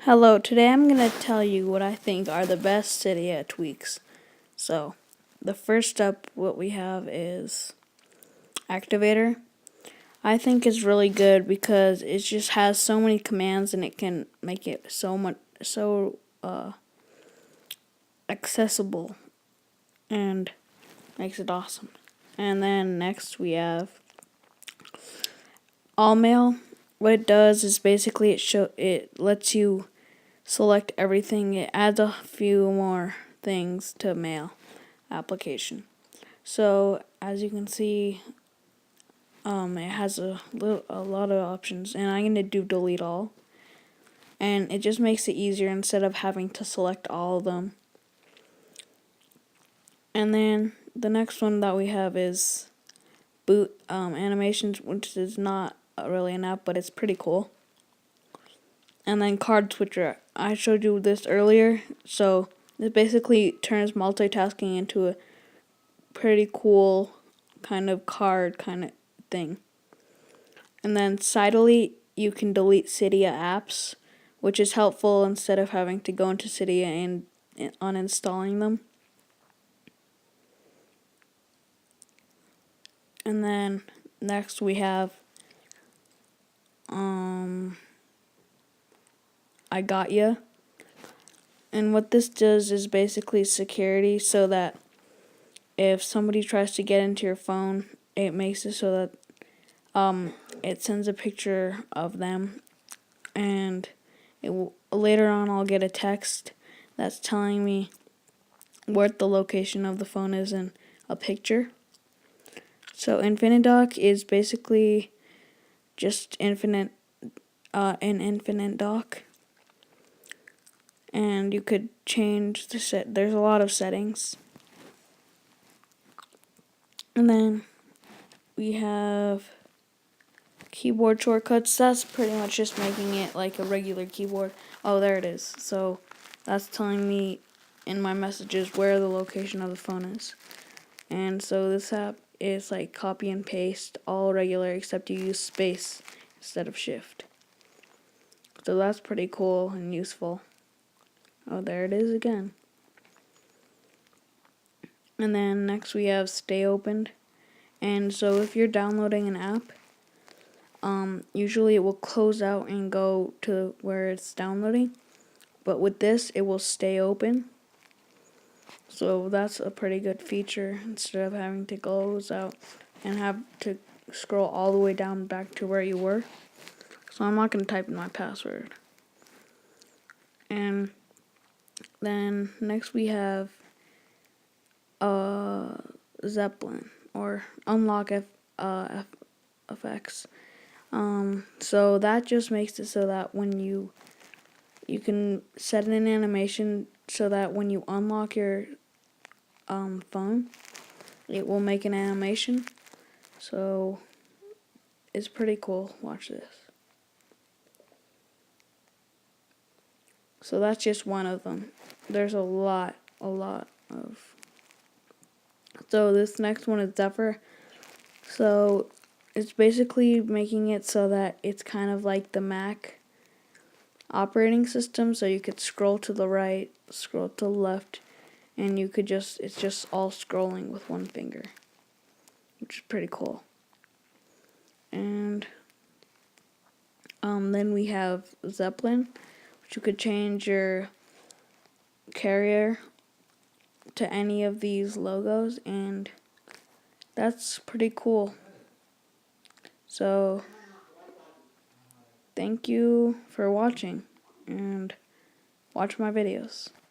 Hello, today I'm going to tell you what I think are the best Cydia tweaks. So, the first step, what we have is Activator. I think it's really good because it just has so many commands and it can make it so accessible and makes it awesome. And then next we have All Mail. What it does is basically it lets you select everything. It adds a few more things to mail application. So as you can see, it has a lot of options, and I'm gonna do delete all, and it just makes it easier instead of having to select all of them. And then the next one that we have is boot animations, which is not really an app, but it's pretty cool. And then card switcher. I showed you this earlier, so it basically turns multitasking into a pretty cool kind of card kind of thing. And then Cydia, you can delete Cydia apps, which is helpful instead of having to go into Cydia and uninstalling them. And then next we have I Got Ya. And what this does is basically security, so that if somebody tries to get into your phone, it makes it so that it sends a picture of them, and later on I'll get a text that's telling me where the location of the phone is in a picture. So Infinite Dock is basically just an infinite dock, and you could change the set. There's a lot of settings. And then we have keyboard shortcuts. That's pretty much just making it like a regular keyboard. Oh, there it is. So that's telling me in my messages where the location of the phone is. And so this app is like copy and paste, all regular, except you use space instead of shift. So that's pretty cool and useful. Oh, there it is again. And then next we have stay opened. And so if you're downloading an app, usually it will close out and go to where it's downloading. But with this, it will stay open. So that's a pretty good feature instead of having to close out and have to scroll all the way down back to where you were. So I'm not going to type in my password. And then next we have Zeppelin or Unlock FX. So that just makes it so that when you can set an animation so that when you unlock your phone, it will make an animation. So it's pretty cool. Watch this. So that's just one of them. There's a lot of. So this next one is Zephyr. So it's basically making it so that it's kind of like the Mac operating system. So you could scroll to the right, scroll to the left, and you could it's just all scrolling with one finger, which is pretty cool. And then we have Zeppelin, which you could change your carrier to any of these logos, and that's pretty cool. So thank you for watching, and watch my videos.